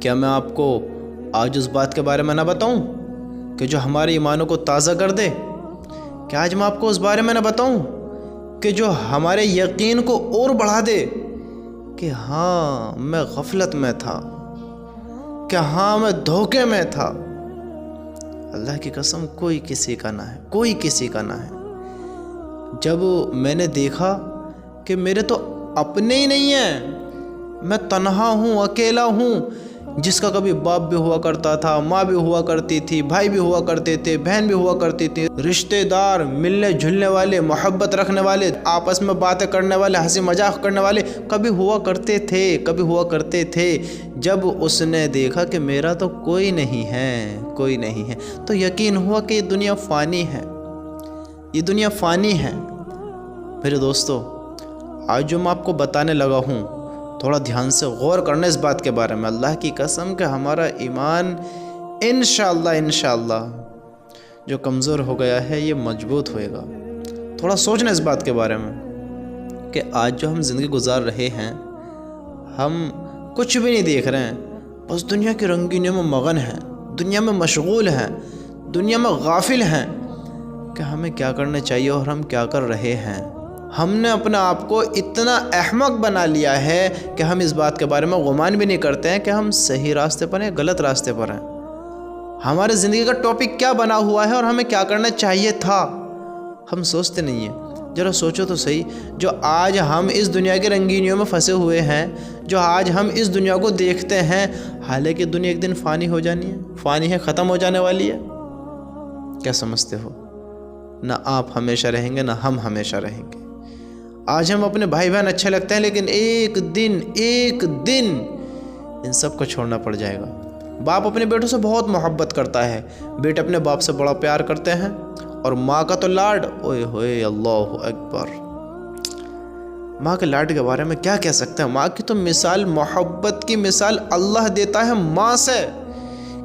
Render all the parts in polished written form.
کیا میں آپ کو آج اس بات کے بارے میں نہ بتاؤں کہ جو ہمارے ایمانوں کو تازہ کر دے؟ کیا آج میں آپ کو اس بارے میں نہ بتاؤں کہ جو ہمارے یقین کو اور بڑھا دے کہ ہاں میں غفلت میں تھا، کہ ہاں میں دھوکے میں تھا؟ اللہ کی قسم کوئی کسی کا نہ ہے، کوئی کسی کا نہ ہے۔ جب میں نے دیکھا کہ میرے تو اپنے ہی نہیں ہیں، میں تنہا ہوں، اکیلا ہوں، جس کا کبھی باپ بھی ہوا کرتا تھا، ماں بھی ہوا کرتی تھی، بھائی بھی ہوا کرتے تھے، بہن بھی ہوا کرتی تھی، رشتہ دار ملنے جلنے والے، محبت رکھنے والے، آپس میں باتیں کرنے والے، ہنسی مذاق کرنے والے کبھی ہوا کرتے تھے، کبھی ہوا کرتے تھے۔ جب اس نے دیکھا کہ میرا تو کوئی نہیں ہے، کوئی نہیں ہے، تو یقین ہوا کہ یہ دنیا فانی ہے، یہ دنیا فانی ہے۔ میرے دوستو، آج جو میں آپ کو بتانے لگا ہوں، تھوڑا دھیان سے غور کرنا اس بات کے بارے میں۔ اللہ کی قسم کہ ہمارا ایمان انشاءاللہ جو کمزور ہو گیا ہے یہ مضبوط ہوئے گا۔ تھوڑا سوچنا اس بات کے بارے میں کہ آج جو ہم زندگی گزار رہے ہیں، ہم کچھ بھی نہیں دیکھ رہے ہیں، بس دنیا کی رنگینیوں میں مغن ہیں، دنیا میں مشغول ہیں، دنیا میں غافل ہیں کہ ہمیں کیا کرنا چاہیے اور ہم کیا کر رہے ہیں۔ ہم نے اپنے آپ کو اتنا احمق بنا لیا ہے کہ ہم اس بات کے بارے میں گمان بھی نہیں کرتے ہیں کہ ہم صحیح راستے پر ہیں، غلط راستے پر ہیں۔ ہمارے زندگی کا ٹاپک کیا بنا ہوا ہے اور ہمیں کیا کرنا چاہیے تھا، ہم سوچتے نہیں ہیں۔ ذرا سوچو تو صحیح، جو آج ہم اس دنیا کی رنگینیوں میں پھنسے ہوئے ہیں، جو آج ہم اس دنیا کو دیکھتے ہیں، حالانکہ دنیا ایک دن فانی ہو جانی ہے، فانی ہے، ختم ہو جانے والی ہے۔ کیا سمجھتے ہو؟ نہ آپ ہمیشہ رہیں گے، نہ ہم ہمیشہ رہیں گے۔ آج ہم اپنے بھائی بہن اچھے لگتے ہیں، لیکن ایک دن ان سب کو چھوڑنا پڑ جائے گا۔ باپ اپنے بیٹوں سے بہت محبت کرتا ہے، بیٹے اپنے باپ سے بڑا پیار کرتے ہیں، اور ماں کا تو لاڈ، اوئے ہوئے اللہ اکبر، ماں کے لاڈ کے بارے میں کیا کہہ سکتے ہیں؟ ماں کی تو مثال، محبت کی مثال اللہ دیتا ہے ماں سے،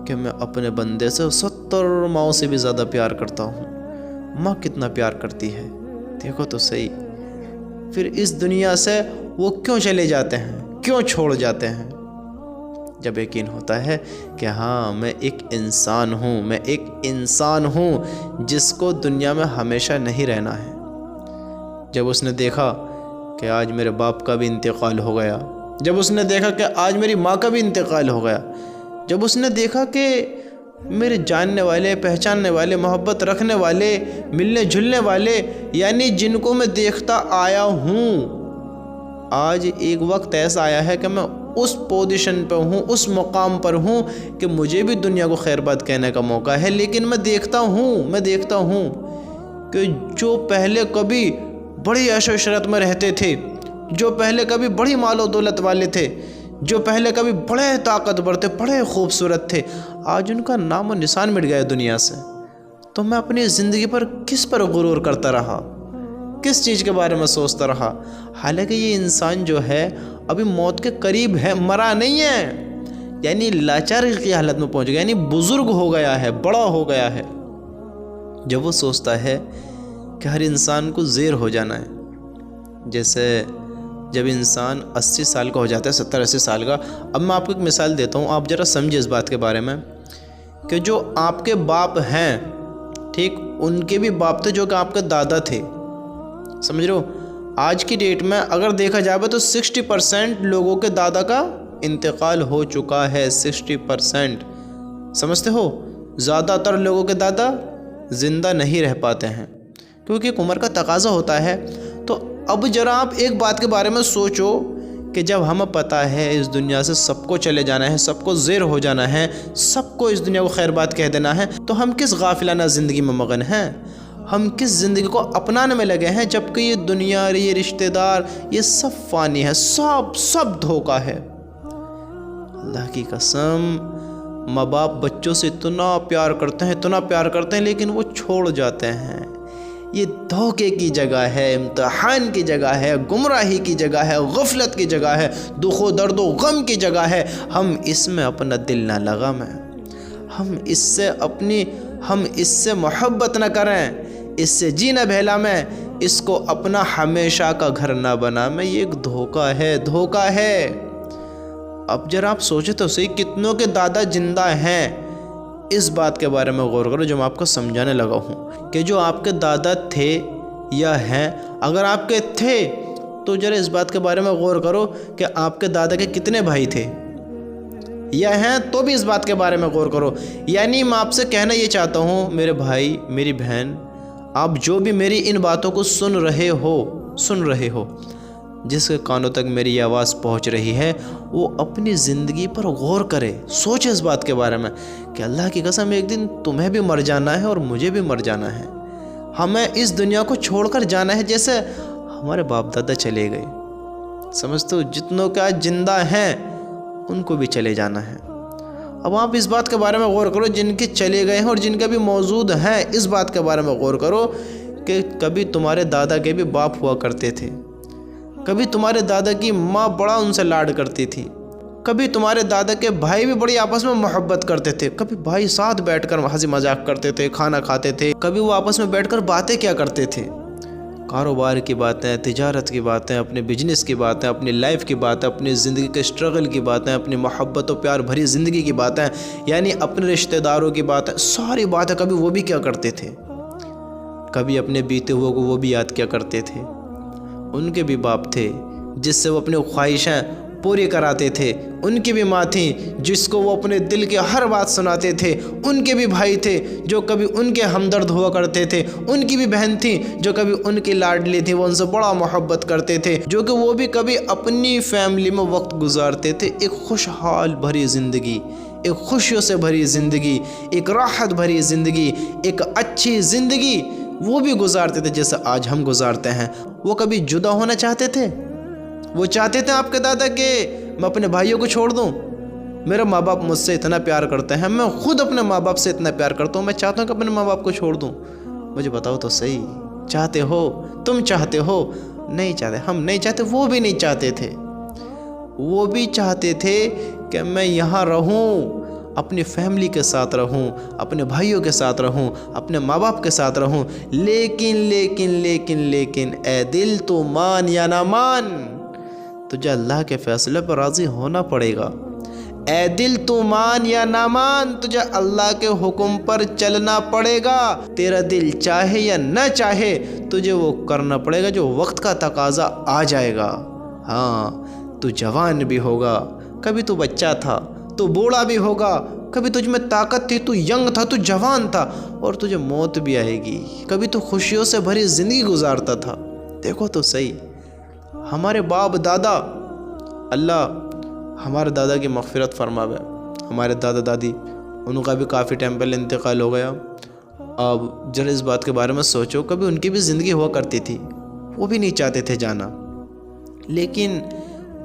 کہ میں اپنے بندے سے 70 ماؤں سے بھی زیادہ پیار کرتا ہوں۔ ماں کتنا پیار کرتی ہے، دیکھو تو صحیح۔ پھر اس دنیا سے وہ کیوں چلے جاتے ہیں، کیوں چھوڑ جاتے ہیں؟ جب یقین ہوتا ہے کہ ہاں میں ایک انسان ہوں جس کو دنیا میں ہمیشہ نہیں رہنا ہے۔ جب اس نے دیکھا کہ آج میرے باپ کا بھی انتقال ہو گیا، جب اس نے دیکھا کہ آج میری ماں کا بھی انتقال ہو گیا، جب اس نے دیکھا کہ میرے جاننے والے، پہچاننے والے، محبت رکھنے والے، ملنے جلنے والے، یعنی جن کو میں دیکھتا آیا ہوں، آج ایک وقت ایسا آیا ہے کہ میں اس پوزیشن پہ ہوں، اس مقام پر ہوں کہ مجھے بھی دنیا کو خیر بات کہنے کا موقع ہے، لیکن میں دیکھتا ہوں کہ جو پہلے کبھی بڑی عیش و عشرت میں رہتے تھے، جو پہلے کبھی بڑی مال و دولت والے تھے، جو پہلے کبھی بڑے طاقتور تھے، بڑے خوبصورت تھے، آج ان کا نام و نشان مٹ گیا دنیا سے۔ تو میں اپنی زندگی پر کس پر غرور کرتا رہا، کس چیز کے بارے میں سوچتا رہا؟ حالانکہ یہ انسان جو ہے ابھی موت کے قریب ہے، مرا نہیں ہے، یعنی لاچاری کی حالت میں پہنچ گیا، یعنی بزرگ ہو گیا ہے، بڑا ہو گیا ہے۔ جب وہ سوچتا ہے کہ ہر انسان کو زیر ہو جانا ہے، جیسے جب انسان 80 سال کا ہو جاتا ہے، 70-80 سال کا۔ اب میں آپ کو ایک مثال دیتا ہوں، آپ ذرا سمجھے اس بات کے بارے میں کہ جو آپ کے باپ ہیں، ٹھیک، ان کے بھی باپ تھے جو کہ آپ کے دادا تھے، سمجھ رہے ہو؟ آج کی ڈیٹ میں اگر دیکھا جائے تو 60% لوگوں کے دادا کا انتقال ہو چکا ہے، 60%، سمجھتے ہو؟ زیادہ تر لوگوں کے دادا زندہ نہیں رہ پاتے ہیں، کیونکہ ایک عمر کا تقاضا ہوتا ہے۔ تو اب ذرا آپ ایک بات کے بارے میں سوچو کہ جب ہمیں پتہ ہے اس دنیا سے سب کو چلے جانا ہے، سب کو زیر ہو جانا ہے، سب کو اس دنیا کو خیر بات کہہ دینا ہے، تو ہم کس غافلانہ زندگی میں مگن ہیں؟ ہم کس زندگی کو اپنانے میں لگے ہیں، جبکہ یہ دنیا، یہ رشتہ دار، یہ سب فانی ہے، سب دھوکہ ہے۔ اللہ کی قسم، ماں باپ بچوں سے اتنا پیار کرتے ہیں لیکن وہ چھوڑ جاتے ہیں۔ یہ دھوکے کی جگہ ہے، امتحان کی جگہ ہے، گمراہی کی جگہ ہے، غفلت کی جگہ ہے، دکھ و درد و غم کی جگہ ہے۔ ہم اس میں اپنا دل نہ لگائیں، ہم اس سے محبت نہ کریں، اس سے جینا بہلا میں، اس کو اپنا ہمیشہ کا گھر نہ بنا میں۔ یہ ایک دھوکہ ہے۔ اب ذرا آپ سوچے تو صحیح، کتنوں کے دادا زندہ ہیں؟ اس بات کے بارے میں غور کرو جو میں آپ کو سمجھانے لگا ہوں، کہ جو آپ کے دادا تھے یا ہیں، اگر آپ کے تھے تو ذرا اس بات کے بارے میں غور کرو کہ آپ کے دادا کے کتنے بھائی تھے، یا ہیں تو بھی اس بات کے بارے میں غور کرو۔ یعنی میں آپ سے کہنا یہ چاہتا ہوں میرے بھائی میری بہن، آپ جو بھی میری ان باتوں کو سن رہے ہو، جس کے کانوں تک میری آواز پہنچ رہی ہے، وہ اپنی زندگی پر غور کرے، سوچے اس بات کے بارے میں کہ اللہ کی قسم ایک دن تمہیں بھی مر جانا ہے اور مجھے بھی مر جانا ہے، ہمیں اس دنیا کو چھوڑ کر جانا ہے جیسے ہمارے باپ دادا چلے گئے۔ سمجھتے ہو، جتنوں کا زندہ ہیں ان کو بھی چلے جانا ہے۔ اب آپ اس بات کے بارے میں غور کرو، جن کے چلے گئے ہیں اور جن کے بھی موجود ہیں، اس بات کے بارے میں غور کرو کہ کبھی تمہارے دادا کے بھی باپ ہوا کرتے تھے، کبھی تمہارے دادا کی ماں بڑا ان سے لاڈ کرتی تھی، کبھی تمہارے دادا کے بھائی بھی بڑی آپس میں محبت کرتے تھے، کبھی بھائی ساتھ بیٹھ کر ہنسی مذاق کرتے تھے، کھانا کھاتے تھے، کبھی وہ آپس میں بیٹھ کر باتیں کیا کرتے تھے، کاروبار کی باتیں، تجارت کی باتیں، اپنے بزنس کی باتیں، اپنی لائف کی باتیں، اپنی زندگی کے اسٹرگل کی باتیں، اپنی محبت و پیار بھری زندگی کی باتیں، یعنی اپنے رشتہ داروں کی باتیں، ساری باتیں کبھی وہ بھی کیا کرتے تھے، کبھی اپنے بیتے ہوئے کو وہ بھی یاد کیا کرتے تھے۔ ان کے بھی باپ تھے جس سے وہ اپنی خواہشیں پوری کراتے تھے، ان کی بھی ماں تھیں جس کو وہ اپنے دل کی ہر بات سناتے تھے، ان کے بھی بھائی تھے جو کبھی ان کے ہمدرد ہوا کرتے تھے، ان کی بھی بہن تھی جو کبھی ان کی لاڈلی تھی، وہ ان سے بڑا محبت کرتے تھے، جو کہ وہ بھی کبھی اپنی فیملی میں وقت گزارتے تھے، ایک خوشحال بھری زندگی، ایک خوشیوں سے بھری زندگی، ایک راحت بھری زندگی، ایک اچھی زندگی وہ بھی گزارتے تھے جیسے آج ہم گزارتے ہیں۔ وہ کبھی جدا ہونا چاہتے تھے؟ وہ چاہتے تھے آپ کے دادا کہ میں اپنے بھائیوں کو چھوڑ دوں؟ میرے ماں باپ مجھ سے اتنا پیار کرتے ہیں، میں خود اپنے ماں باپ سے اتنا پیار کرتا ہوں، میں چاہتا ہوں کہ اپنے ماں باپ کو چھوڑ دوں؟ مجھے بتاؤ تو صحیح، چاہتے ہو؟ تم چاہتے ہو؟ نہیں چاہتے، ہم نہیں چاہتے، وہ بھی نہیں چاہتے تھے۔ وہ بھی چاہتے تھے کہ میں یہاں رہوں، اپنی فیملی کے ساتھ رہوں، اپنے بھائیوں کے ساتھ رہوں، اپنے ماں باپ کے ساتھ رہوں، لیکن لیکن لیکن لیکن اے دل تو مان یا نہ مان، تجھے اللہ کے فیصلے پر راضی ہونا پڑے گا۔ اے دل تو مان یا نہ مان، تجھے اللہ کے حکم پر چلنا پڑے گا، تیرا دل چاہے یا نہ چاہے تجھے وہ کرنا پڑے گا جو وقت کا تقاضا آ جائے گا۔ ہاں، تو جوان بھی ہوگا، کبھی تو بچہ تھا، تو بوڑھا بھی ہوگا، کبھی تجھ میں طاقت تھی، تو ینگ تھا، تو جوان تھا، اور تجھے موت بھی آئے گی، کبھی تو خوشیوں سے بھری زندگی گزارتا تھا۔ دیکھو تو صحیح، ہمارے باپ دادا، اللہ ہمارے دادا کی مغفرت فرماوے، ہمارے دادا دادی ان کا بھی کافی ٹائم پہلے انتقال ہو گیا۔ اب ذرا اس بات کے بارے میں سوچو، کبھی ان کی بھی زندگی ہوا کرتی تھی، وہ بھی نہیں چاہتے تھے جانا، لیکن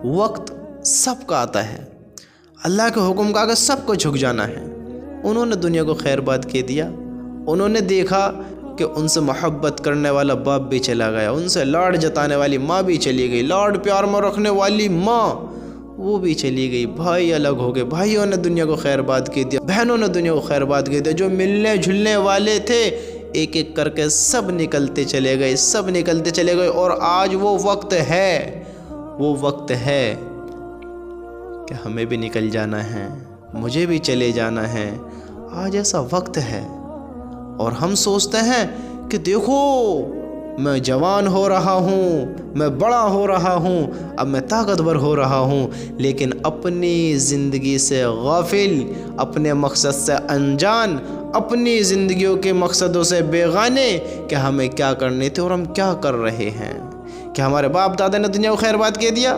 وقت سب کا آتا ہے، اللہ کے حکم کا آگے سب کو جھک جانا ہے۔ انہوں نے دنیا کو خیر بات کہہ دیا، انہوں نے دیکھا کہ ان سے محبت کرنے والا باپ بھی چلا گیا، ان سے لاڈ جتانے والی ماں بھی چلی گئی، لاڈ پیار میں رکھنے والی ماں وہ بھی چلی گئی، بھائی الگ ہو گئے، بھائیوں نے دنیا کو خیر بات کہہ دیا، بہنوں نے دنیا کو خیر بات کہہ دیا، جو ملنے جھلنے والے تھے ایک ایک کر کے سب نکلتے چلے گئے، سب نکلتے چلے گئے۔ اور آج وہ وقت ہے کہ ہمیں بھی نکل جانا ہے، مجھے بھی چلے جانا ہے، آج ایسا وقت ہے۔ اور ہم سوچتے ہیں کہ دیکھو میں جوان ہو رہا ہوں، میں بڑا ہو رہا ہوں، اب میں طاقتور ہو رہا ہوں، لیکن اپنی زندگی سے غافل، اپنے مقصد سے انجان، اپنی زندگیوں کے مقصدوں سے بیگانے کہ ہمیں کیا کرنے تھے اور ہم کیا کر رہے ہیں۔ کہ ہمارے باپ دادا نے دنیا کو خیر بات کہہ دیا،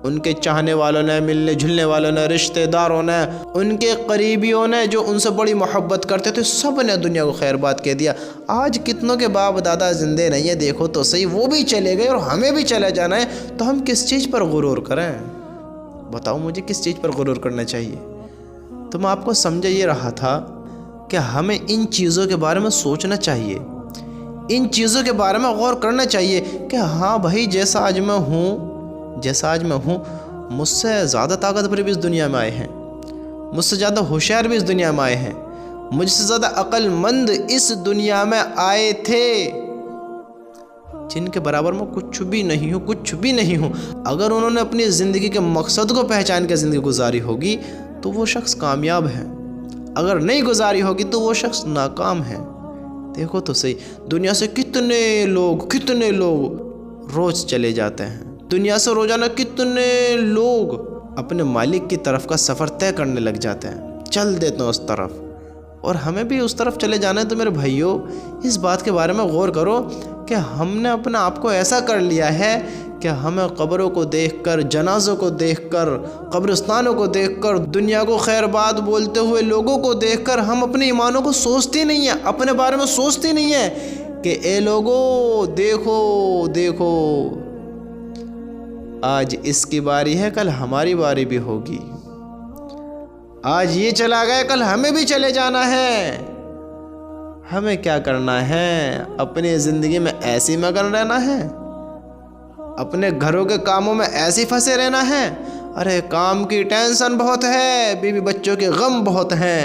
ان کے چاہنے والوں نے، ملنے جلنے والوں نے، رشتہ داروں نے، ان کے قریبیوں نے جو ان سے بڑی محبت کرتے تھے، سب نے دنیا کو خیر بات کہہ دیا۔ آج کتنوں کے باپ دادا زندے نہیں ہیں، دیکھو تو صحیح، وہ بھی چلے گئے اور ہمیں بھی چلے جانا ہے، تو ہم کس چیز پر غرور کریں؟ بتاؤ مجھے کس چیز پر غرور کرنا چاہیے؟ تو میں آپ کو سمجھا یہ رہا تھا کہ ہمیں ان چیزوں کے بارے میں سوچنا چاہیے، ان چیزوں کے بارے میں غور کرنا چاہیے کہ ہاں بھائی، جیسا آج میں ہوں، مجھ سے زیادہ طاقتور بھی اس دنیا میں آئے ہیں، مجھ سے زیادہ ہوشیار بھی اس دنیا میں آئے ہیں، مجھ سے زیادہ عقل مند اس دنیا میں آئے تھے، جن کے برابر میں کچھ بھی نہیں ہوں، کچھ بھی نہیں ہوں۔ اگر انہوں نے اپنی زندگی کے مقصد کو پہچان کے زندگی گزاری ہوگی تو وہ شخص کامیاب ہے، اگر نہیں گزاری ہوگی تو وہ شخص ناکام ہے۔ دیکھو تو صحیح، دنیا سے کتنے لوگ روز چلے جاتے ہیں، دنیا سے روزانہ کتنے لوگ اپنے مالک کی طرف کا سفر طے کرنے لگ جاتے ہیں، چل دیتے ہیں اس طرف، اور ہمیں بھی اس طرف چلے جانا ہے۔ تو میرے بھائیوں، اس بات کے بارے میں غور کرو کہ ہم نے اپنے آپ کو ایسا کر لیا ہے کہ ہمیں قبروں کو دیکھ کر، جنازوں کو دیکھ کر، قبرستانوں کو دیکھ کر، دنیا کو خیر بات بولتے ہوئے لوگوں کو دیکھ کر ہم اپنے ایمانوں کو سوچتے نہیں ہیں، اپنے بارے میں سوچتے نہیں ہیں کہ اے لوگوں دیکھو آج اس کی باری ہے، کل ہماری باری بھی ہوگی، آج یہ چلا گیا کل ہمیں بھی چلے جانا ہے۔ ہمیں کیا کرنا ہے؟ اپنی زندگی میں ایسی مگن رہنا ہے، اپنے گھروں کے کاموں میں ایسی پھنسے رہنا ہے۔ ارے کام کی ٹینشن بہت ہے، بیوی بچوں کے غم بہت ہیں،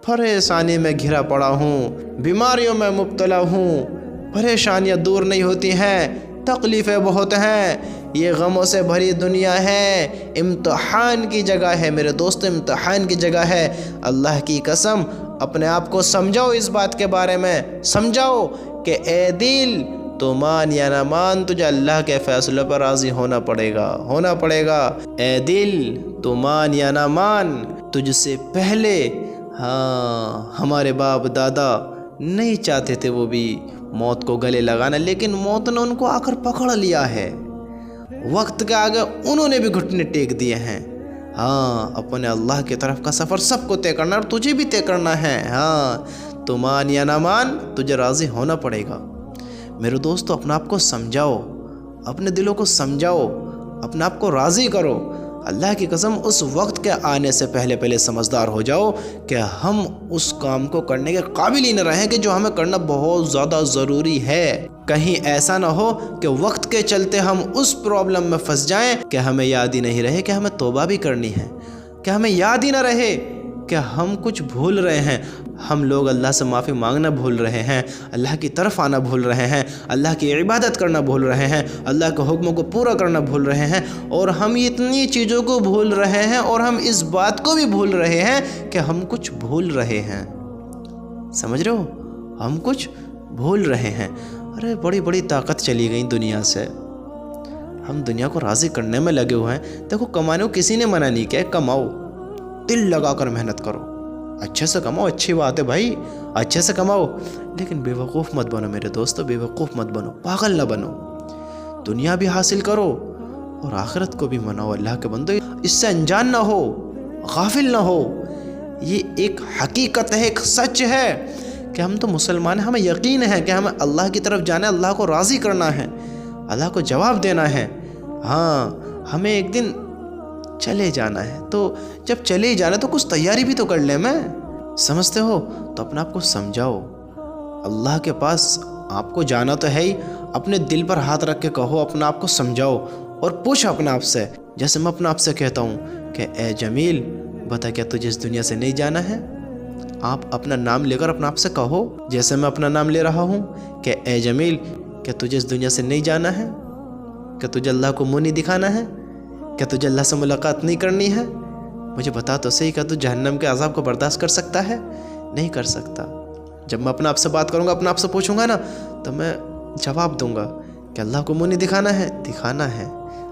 پریشانی میں گھرا پڑا ہوں، بیماریوں میں مبتلا ہوں، پریشانیاں دور نہیں ہوتی ہیں، تکلیفیں بہت ہیں، یہ غموں سے بھری دنیا ہے، امتحان کی جگہ ہے میرے دوست، امتحان کی جگہ ہے۔ اللہ کی قسم اپنے آپ کو سمجھاؤ، اس بات کے بارے میں سمجھاؤ کہ اے دل تو مان یا نہ مان، تجھے اللہ کے فیصلے پر راضی ہونا پڑے گا۔ اے دل تو مان یا نہ مان، تجھ سے پہلے ہمارے باپ دادا نہیں چاہتے تھے وہ بھی موت کو گلے لگانا، لیکن موت نے ان کو آ کر پکڑ لیا ہے، وقت کے آگے انہوں نے بھی گھٹنے ٹیک دیے ہیں۔ اپنے اللہ کی طرف کا سفر سب کو طے کرنا، اور تجھے بھی طے کرنا ہے۔ تو مان یا نہ مان، تجھے راضی ہونا پڑے گا۔ میرے دوستو، اپنے آپ کو سمجھاؤ، اپنے دلوں کو سمجھاؤ، اپنے آپ کو راضی کرو۔ اللہ کی قسم اس وقت کے آنے سے پہلے سمجھدار ہو جاؤ کہ ہم اس کام کو کرنے کے قابل ہی نہ رہیں کہ جو ہمیں کرنا بہت زیادہ ضروری ہے۔ کہیں ایسا نہ ہو کہ وقت کے چلتے ہم اس پرابلم میں پھنس جائیں کہ ہمیں یاد ہی نہیں رہے کہ ہمیں توبہ بھی کرنی ہے، کہ ہمیں یاد ہی نہ رہے کہ ہم کچھ بھول رہے ہیں۔ ہم لوگ اللہ سے معافی مانگنا بھول رہے ہیں، اللہ کی طرف آنا بھول رہے ہیں، اللہ کی عبادت کرنا بھول رہے ہیں، اللہ کے حکموں کو پورا کرنا بھول رہے ہیں، اور ہم اتنی چیزوں کو بھول رہے ہیں، اور ہم اس بات کو بھی بھول رہے ہیں کہ ہم کچھ بھول رہے ہیں۔ سمجھ رہے ہو؟ ہم کچھ بھول رہے ہیں۔ ارے بڑی بڑی طاقت چلی گئی دنیا سے، ہم دنیا کو راضی کرنے میں لگے ہوئے ہیں۔ دیکھو، کمانے کو کسی نے منع نہیں کیا، کماؤ، دل لگا کر محنت کرو، اچھے سے کماؤ، اچھی بات ہے بھائی، اچھے سے کماؤ، لیکن بے وقوف مت بنو میرے دوستو، بے وقوف مت بنو، پاگل نہ بنو۔ دنیا بھی حاصل کرو اور آخرت کو بھی مناؤ۔ اللہ کے بندو، اس سے انجان نہ ہو، غافل نہ ہو۔ یہ ایک حقیقت ہے، ایک سچ ہے کہ ہم تو مسلمان ہیں، ہمیں یقین ہے کہ ہمیں اللہ کی طرف جانا ہے، اللہ کو راضی کرنا ہے، اللہ کو جواب دینا ہے۔ ہمیں ایک دن چلے جانا ہے، تو جب چلے جانا ہے تو کچھ تیاری بھی تو کر لیں۔ میں سمجھتے ہو تو اپنے آپ کو سمجھاؤ، اللہ کے پاس آپ کو جانا تو ہے ہی، اپنے دل پر ہاتھ رکھ کے کہو، اپنے آپ کو سمجھاؤ اور پوچھو اپنے آپ سے، جیسے میں اپنے آپ سے کہتا ہوں کہ اے جمیل، بتا کیا تجھے اس دنیا سے نہیں جانا ہے؟ آپ اپنا نام لے کر اپنے آپ سے کہو، جیسے میں اپنا نام لے رہا ہوں کہ اے جمیل، کیا تجھے اس دنیا سے نہیں جانا ہے؟ کیا تجھے اللہ کو منہ نہیں دکھانا ہے؟ کیا تجھے اللہ سے ملاقات نہیں کرنی ہے؟ مجھے بتا تو صحیح، کیا تو جہنم کے عذاب کو برداشت کر سکتا ہے؟ نہیں کر سکتا۔ جب میں اپنے آپ سے بات کروں گا، اپنے آپ سے پوچھوں گا نا، تو میں جواب دوں گا کہ اللہ کو منہ نہیں دکھانا ہے، دکھانا ہے،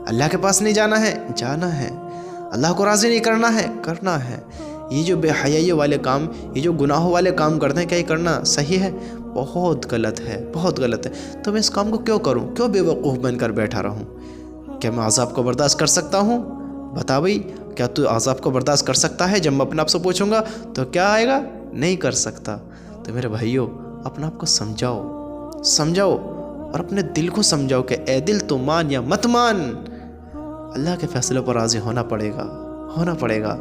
اللہ کے پاس نہیں جانا ہے، جانا ہے، اللہ کو راضی نہیں کرنا ہے، کرنا ہے۔ یہ جو بے حیائی والے کام، یہ جو گناہوں والے کام کرتے ہیں، کیا یہ کرنا صحیح ہے؟ بہت غلط ہے، بہت غلط ہے۔ تو میں اس کام کو کیوں کروں؟ کیوں بے وقوف بن کر بیٹھا رہوں؟ کیا میں عذاب کو برداشت کر سکتا ہوں؟ بتا بھئی، کیا تو عذاب کو برداشت کر سکتا ہے؟ جب میں اپنے آپ سے پوچھوں گا تو کیا آئے گا؟ نہیں کر سکتا۔ تو میرے بھائیوں، اپنے آپ کو سمجھاؤ اور اپنے دل کو سمجھاؤ کہ اے دل تو مان یا مت مان، اللہ کے فیصلے پر راضی ہونا پڑے گا،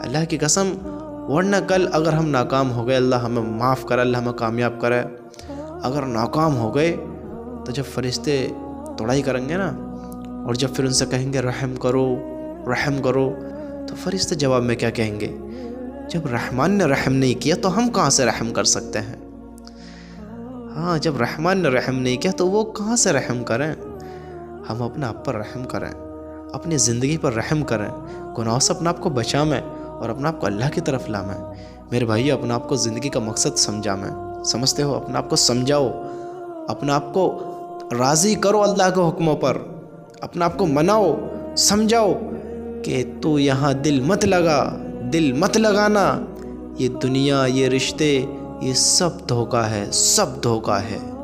اللہ کی قسم، ورنہ کل اگر ہم ناکام ہو گئے، اللہ ہمیں معاف کرے، اللہ ہمیں کامیاب کرے، اگر ناکام ہو گئے تو جب فرشتے توڑائی کریں گے نا، اور جب پھر ان سے کہیں گے رحم کرو، تو فرشتے جواب میں کیا کہیں گے؟ جب رحمان نے رحم نہیں کیا تو ہم کہاں سے رحم کر سکتے ہیں؟ ہاں جب رحمان نے رحم نہیں کیا تو وہ کہاں سے رحم کریں؟ ہم اپنے آپ پر رحم کریں، اپنی زندگی پر رحم کریں، گناہوں سے اپنے آپ کو بچائیں اور اپنے آپ کو اللہ کی طرف لائیں۔ میرے بھائی اپنے آپ کو زندگی کا مقصد سمجھتے ہو، اپنے آپ کو سمجھاؤ، اپنے آپ کو راضی کرو اللہ کے حکموں پر، اپنے آپ کو مناؤ، سمجھاؤ کہ تو یہاں دل مت لگانا، یہ دنیا، یہ رشتے، یہ سب دھوکہ ہے، سب دھوکہ ہے۔